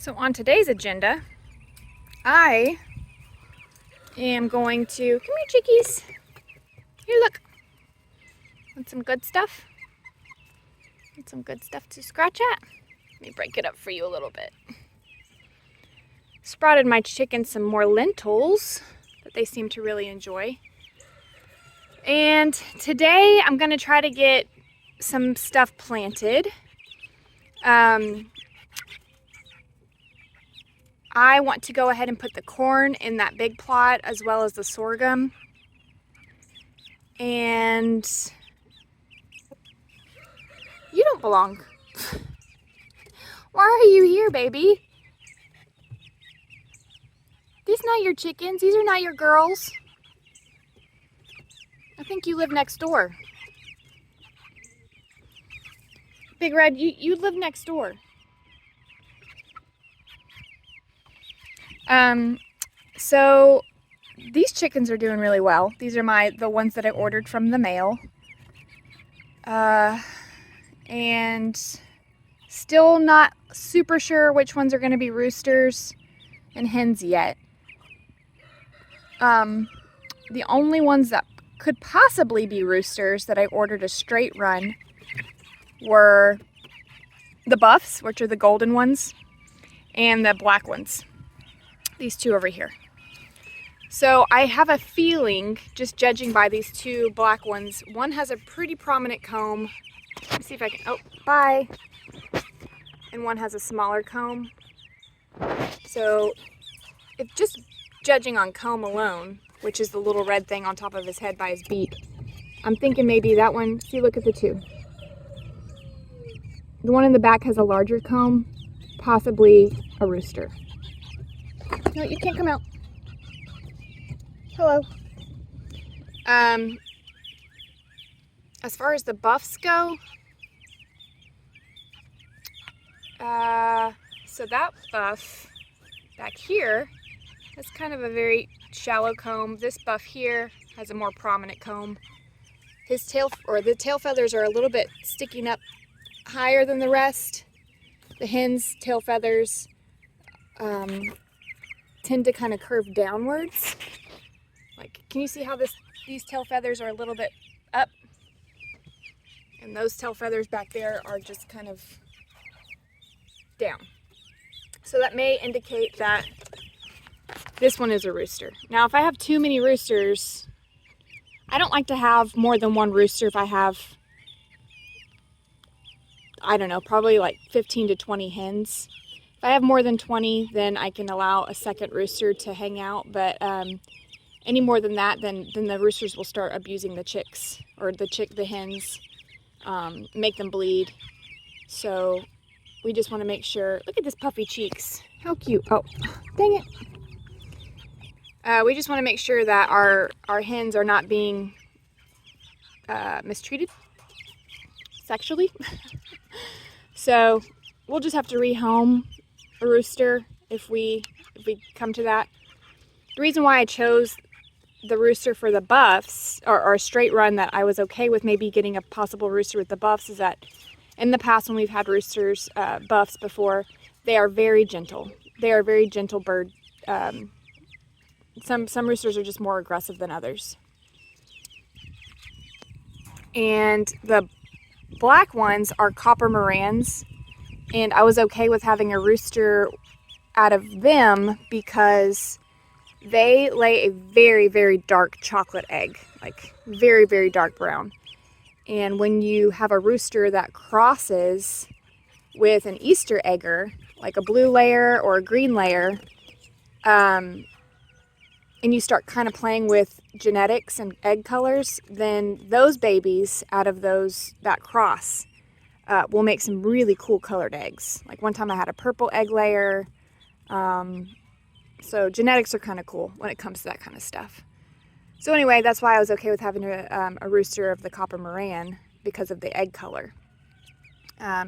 So on today's agenda, I am going to, come here chickies, here look, want some good stuff? Want some good stuff to scratch at? Let me break it up for you a little bit. Sprouted my chickens some more lentils that they seem to really enjoy. And today I'm going to try to get some stuff planted. I want to go ahead and put the corn in that big plot as well as the sorghum. And you don't belong. Why are you here, baby? These not your chickens. These are not your girls. I think you live next door. Big Red, you live next door. So these chickens are doing really well. These are the ones that I ordered from the mail. And still not super sure which ones are going to be roosters and hens yet. The only ones that could possibly be roosters that I ordered a straight run were the buffs, which are the golden ones, and the black ones. These two over here. So I have a feeling, just judging by these two black ones, one has a pretty prominent comb. Let me see if I can, oh, bye. And one has a smaller comb. So if just judging on comb alone, which is the little red thing on top of his head by his beak, I'm thinking maybe that one, see, look at the two. The one in the back has a larger comb, possibly a rooster. No, you can't come out. Hello. As far as the buffs go, so that buff back here has kind of a very shallow comb. This buff here has a more prominent comb. His tail, or the tail feathers, are a little bit sticking up higher than the rest. The hen's tail feathers tend to kind of curve downwards. Like, can you see how these tail feathers are a little bit up? And those tail feathers back there are just kind of down. So that may indicate that this one is a rooster. Now, if I have too many roosters, I don't like to have more than one rooster. If I have, I don't know, probably like 15 to 20 hens. If I have more than 20, then I can allow a second rooster to hang out. But any more than that, then the roosters will start abusing the chicks, or the hens, make them bleed. So we just want to make sure. Look at this puffy cheeks. How cute. Oh, dang it. We just want to make sure that our hens are not being mistreated sexually. So we'll just have to rehome a rooster if we come to that. The reason why I chose the rooster for the buffs, or a straight run that I was okay with maybe getting a possible rooster with the buffs, is that in the past when we've had roosters, buffs before, they are very gentle. They are a very gentle bird. Some roosters are just more aggressive than others. And the black ones are copper Morans, and I was okay with having a rooster out of them because they lay a very, very dark chocolate egg, like very, very dark brown. And when you have a rooster that crosses with an Easter egger, like a blue layer or a green layer, and you start kind of playing with genetics and egg colors, then those babies out of that cross will make some really cool colored eggs. Like one time I had a purple egg layer. So genetics are kind of cool when it comes to that kind of stuff. So anyway, that's why I was okay with having a rooster of the copper Moran, because of the egg color.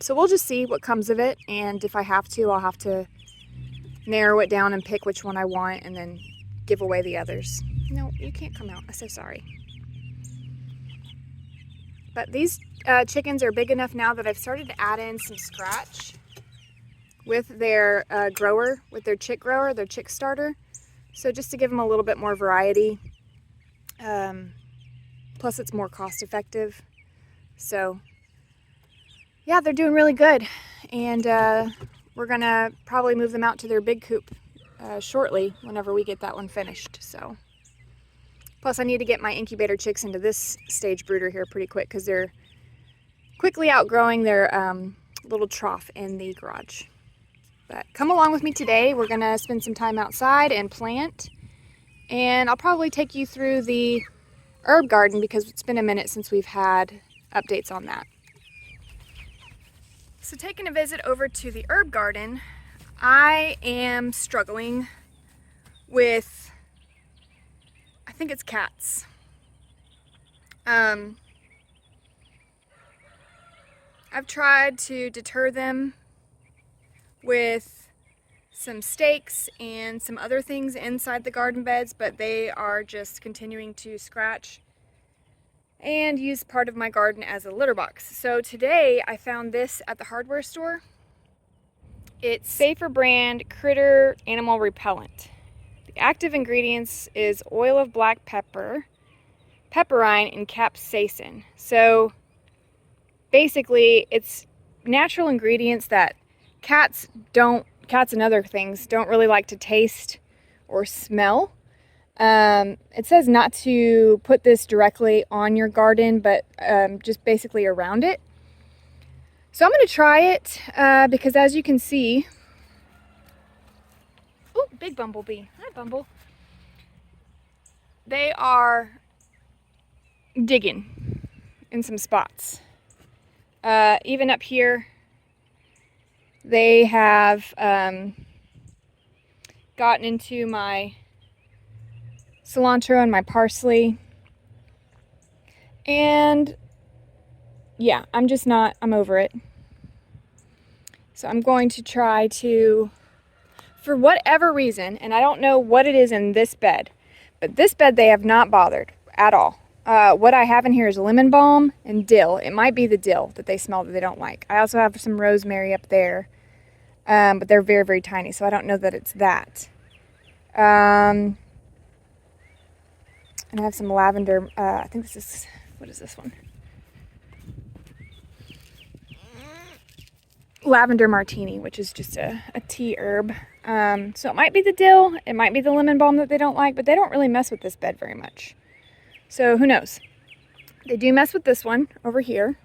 So we'll just see what comes of it, and if I have to, I'll have to narrow it down and pick which one I want and then give away the others. No, you can't come out. I'm so sorry. But these chickens are big enough now that I've started to add in some scratch with their grower, with their chick grower, their chick starter. So just to give them a little bit more variety. Plus it's more cost effective. So yeah, they're doing really good. And we're gonna probably move them out to their big coop shortly whenever we get that one finished. So plus I need to get my incubator chicks into this stage brooder here pretty quick because they're quickly outgrowing their little trough in the garage. But come along with me today. We're gonna spend some time outside and plant, and I'll probably take you through the herb garden because it's been a minute since we've had updates on that. So taking a visit over to the herb garden, I am struggling with, I think it's cats. I've tried to deter them with some stakes and some other things inside the garden beds, but they are just continuing to scratch and use part of my garden as a litter box. So today I found this at the hardware store. It's Safer brand Critter Animal Repellent. The active ingredients is oil of black pepper, pepperine, and capsaicin. So basically it's natural ingredients that cats and other things don't really like to taste or smell. It says not to put this directly on your garden, but just basically around it. So I'm going to try it because as you can see, oh, big bumblebee. Hi, Bumble. They are digging in some spots. Even up here, they have gotten into my cilantro and my parsley, and yeah, I'm over it. So I'm going to try to, for whatever reason, and I don't know what it is in this bed, but this bed they have not bothered at all. What I have in here is lemon balm and dill. It might be the dill that they smell that they don't like. I also have some rosemary up there, but they're very, very tiny, so I don't know that it's that. And I have some lavender, I think this is, what is this one? Lavender martini, which is just a tea herb. So it might be the dill, it might be the lemon balm that they don't like, but they don't really mess with this bed very much. So who knows? They do mess with this one over here.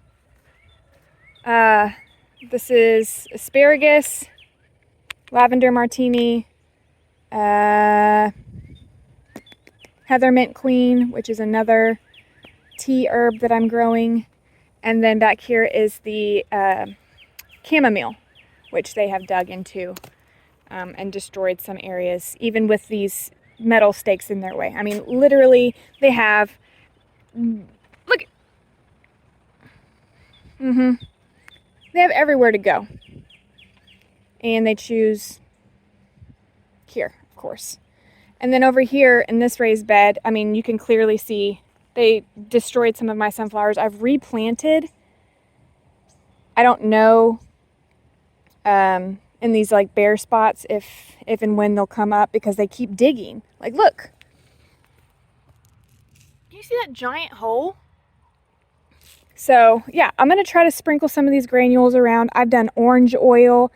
This is asparagus, lavender martini, heather mint queen, which is another tea herb that I'm growing. And then back here is the chamomile, which they have dug into and destroyed some areas, even with these metal stakes in their way. I mean, literally, they have, look, they have everywhere to go. And they choose here, of course. And then over here in this raised bed, I mean, you can clearly see they destroyed some of my sunflowers. I've replanted. I don't know in these like bare spots if and when they'll come up because they keep digging. Like, look. Do you see that giant hole? So, yeah, I'm going to try to sprinkle some of these granules around. I've done orange oil.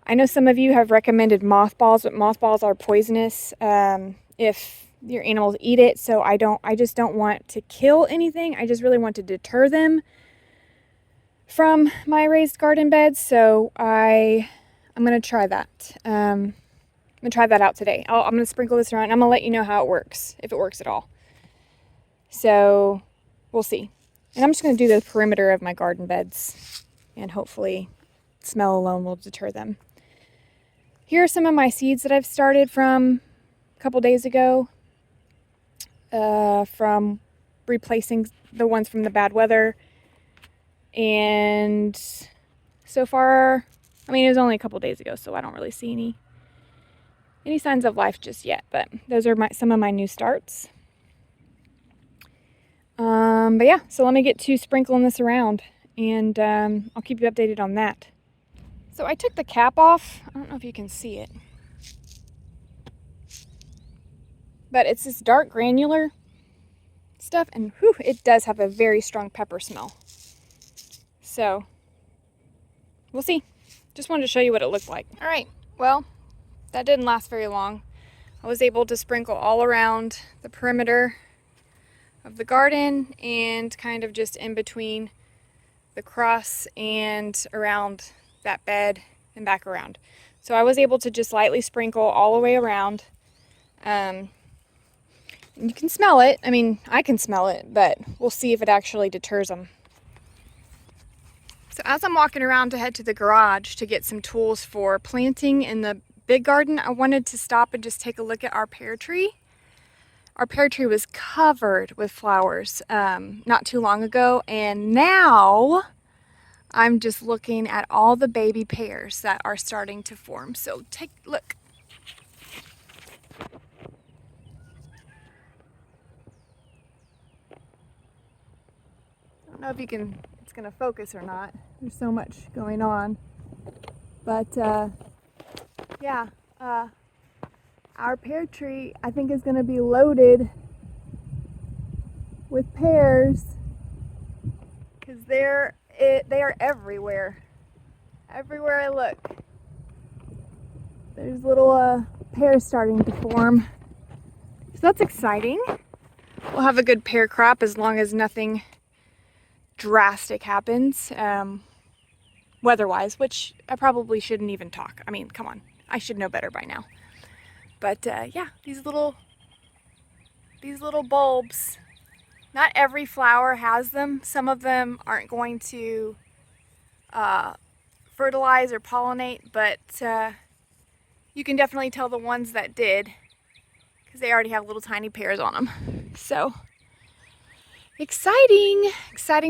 I know some of you have recommended mothballs, but mothballs are poisonous if your animals eat it. So I just don't want to kill anything. I just really want to deter them from my raised garden beds. So I'm going to try that. I'm going to try that out today. I'm going to sprinkle this around and I'm going to let you know how it works, if it works at all. So we'll see. And I'm just going to do the perimeter of my garden beds and hopefully smell alone will deter them. Here are some of my seeds that I've started from a couple days ago, from replacing the ones from the bad weather. And so far, I mean, it was only a couple days ago, so I don't really see any signs of life just yet, but those are some of my new starts. But yeah, so let me get to sprinkling this around, and I'll keep you updated on that. So I took the cap off. I don't know if you can see it. But it's this dark granular stuff, and whew, it does have a very strong pepper smell. So we'll see. Just wanted to show you what it looked like. All right, well, that didn't last very long. I was able to sprinkle all around the perimeter of the garden and kind of just in between the cross and around that bed and back around. So I was able to just lightly sprinkle all the way around. And you can smell it. I mean, I can smell it, but we'll see if it actually deters them. So as I'm walking around to head to the garage to get some tools for planting in the big garden, I wanted to stop and just take a look at our pear tree. Our pear tree was covered with flowers not too long ago, and now I'm just looking at all the baby pears that are starting to form. So take a look. I don't know if it's gonna focus or not. There's so much going on. But yeah, our pear tree I think is gonna be loaded with pears because they are everywhere. Everywhere I look, there's little pears starting to form. So that's exciting. We'll have a good pear crop as long as nothing drastic happens weather-wise, which I probably shouldn't even talk. I mean, come on, I should know better by now. But yeah, these little bulbs. Not every flower has them. Some of them aren't going to fertilize or pollinate, but you can definitely tell the ones that did because they already have little tiny pears on them. So exciting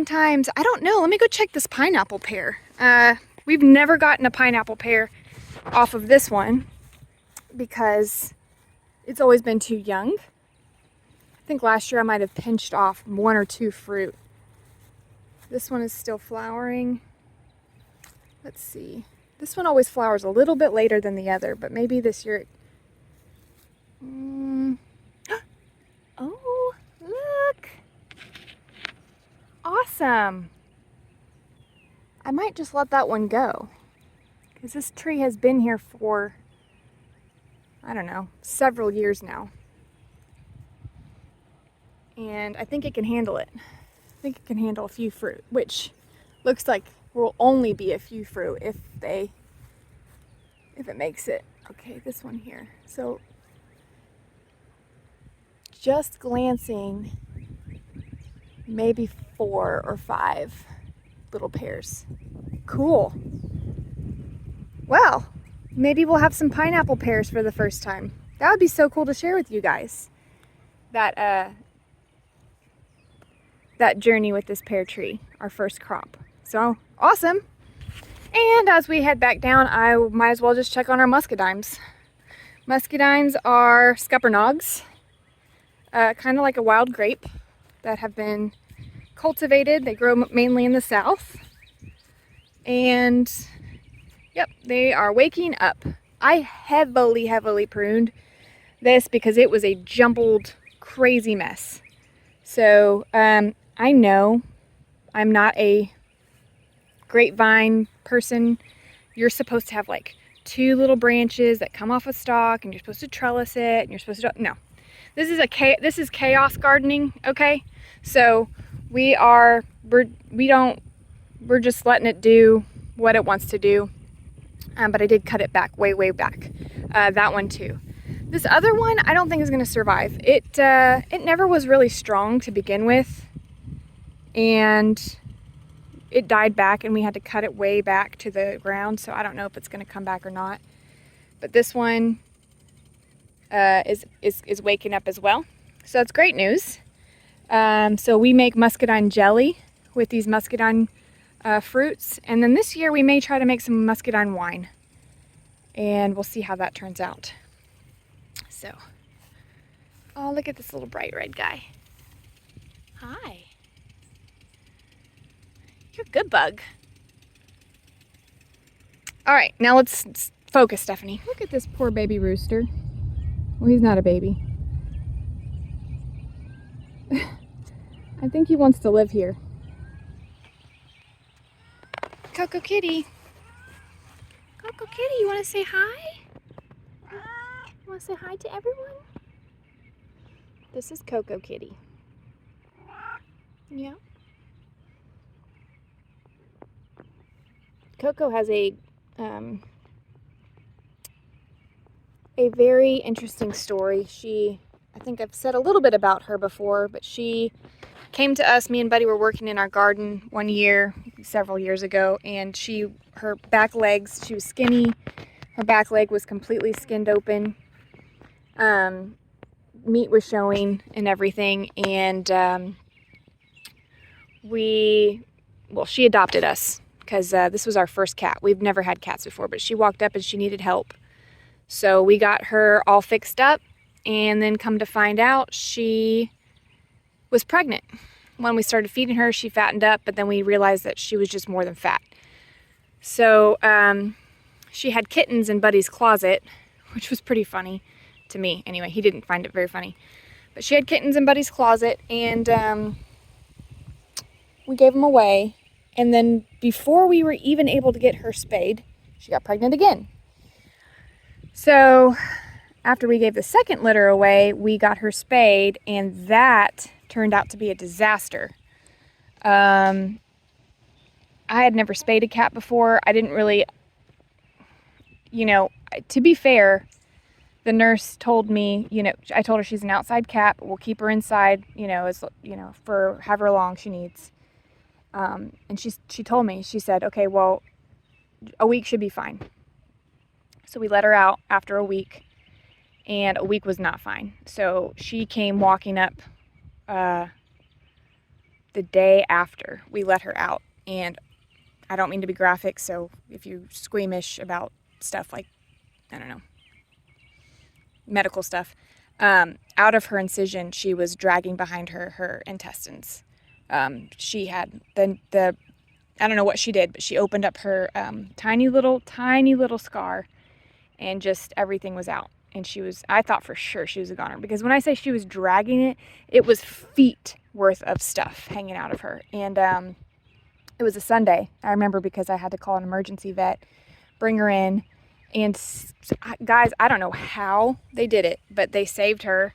times. I don't know, let me go check this pineapple pear. We've never gotten a pineapple pear off of this one because it's always been too young. I think last year I might have pinched off 1 or 2 fruit. This one is still flowering. Let's see. This one always flowers a little bit later than the other, but maybe this year Oh, look. Awesome. I might just let that one go because this tree has been here for, I don't know, several years now. And I think it can handle it. I think it can handle a few fruit, which looks like will only be a few fruit if it makes it. Okay, this one here. So just glancing, maybe 4 or 5 little pears. Cool. Well, maybe we'll have some pineapple pears for the first time. That would be so cool to share with you guys. That journey with this pear tree, our first crop. So awesome. And as we head back down, I might as well just check on our muscadines. Muscadines are scuppernongs, kind of like a wild grape that have been cultivated. They grow mainly in the south. And yep, they are waking up. I heavily pruned this because it was a jumbled, crazy mess. So I know I'm not a grapevine person. You're supposed to have like 2 little branches that come off a stalk, and you're supposed to trellis it, and you're supposed to no. This is chaos gardening, okay? So we're just letting it do what it wants to do. But I did cut it back, way back. That one too. This other one, I don't think is going to survive. It never was really strong to begin with, and it died back, and we had to cut it way back to the ground. So I don't know if it's going to come back or not. But this one is waking up as well. So that's great news. So we make muscadine jelly with these muscadine fruits, and then this year we may try to make some muscadine wine, and we'll see how that turns out. So, oh, look at this little bright red guy. Hi. You're a good bug. All right, now let's focus, Stephanie. Look at this poor baby rooster. Well, he's not a baby. I think he wants to live here. Coco Kitty. Coco Kitty, you want to say hi? You want to say hi to everyone? This is Coco Kitty. Yeah. Coco has a very interesting story. I think I've said a little bit about her before, but she came to us. Me and Buddy were working in our garden one year, several years ago, and her back legs, she was skinny. Her back leg was completely skinned open. Meat was showing and everything, and she adopted us because this was our first cat. We've never had cats before, but she walked up and she needed help. So we got her all fixed up, and then come to find out she was pregnant. When we started feeding her, she fattened up, but then we realized that she was just more than fat. So she had kittens in Buddy's closet, which was pretty funny to me. Anyway, he didn't find it very funny. But she had kittens in Buddy's closet, and we gave them away. And then before we were even able to get her spayed, she got pregnant again. So after we gave the second litter away, we got her spayed, and that turned out to be a disaster. I had never spayed a cat before. I didn't really, to be fair, the nurse told me, I told her she's an outside cat, but we'll keep her inside, for however long she needs. And she told me, she said, okay, well, a week should be fine. So we let her out after a week, and a week was not fine. So she came walking up the day after we let her out. And I don't mean to be graphic, so if you're squeamish about stuff like, I don't know, medical stuff, out of her incision, she was dragging behind her intestines. She had I don't know what she did, but she opened up her tiny little scar, and just everything was out. And I thought for sure she was a goner, because when I say she was dragging it, it was feet worth of stuff hanging out of her. And it was a Sunday, I remember, because I had to call an emergency vet, bring her in. And guys, I don't know how they did it, but they saved her.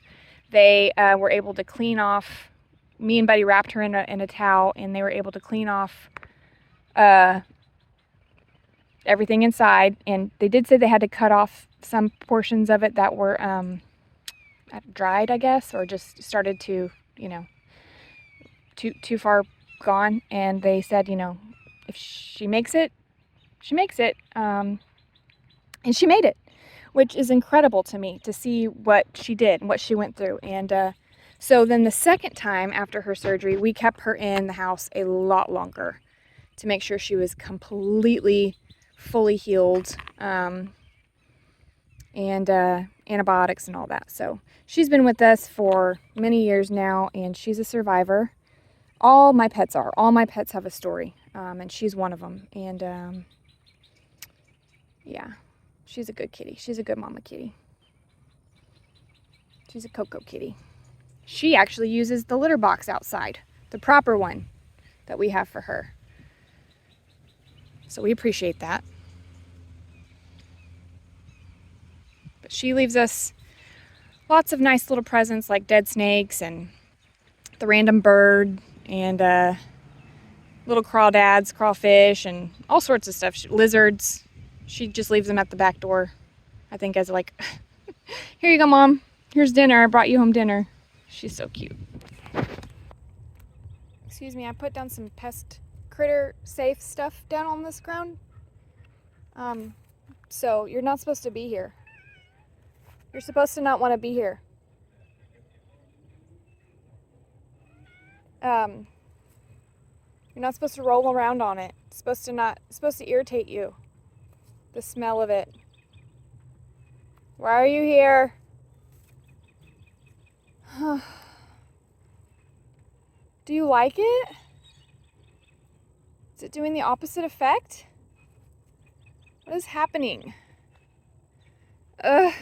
They were able to clean off, me and Buddy wrapped her in a towel, and they were able to clean off everything inside. And they did say they had to cut off some portions of it that were dried, I guess, or just started to, too far gone. And they said, if she makes it, she makes it. And she made it, which is incredible to me, to see what she did and what she went through. And so then the second time after her surgery, we kept her in the house a lot longer to make sure she was completely, fully healed, and antibiotics and all that. So she's been with us for many years now, and she's a survivor. All my pets are. All my pets have a story, and she's one of them. And yeah, she's a good kitty. She's a good mama kitty. She's a Coco Kitty. She actually uses the litter box outside, the proper one that we have for her. So we appreciate that. But she leaves us lots of nice little presents, like dead snakes and the random bird, and little crawdads, crawfish, and all sorts of stuff. Lizards. She just leaves them at the back door, I think, as like, here you go, Mom. Here's dinner. I brought you home dinner. She's so cute. Excuse me, I put down some pest critter safe stuff down on this ground. So you're not supposed to be here. You're supposed to not want to be here. You're not supposed to roll around on it. It's supposed to irritate you. The smell of it. Why are you here? Do you like it? Is it doing the opposite effect? What is happening? Ugh.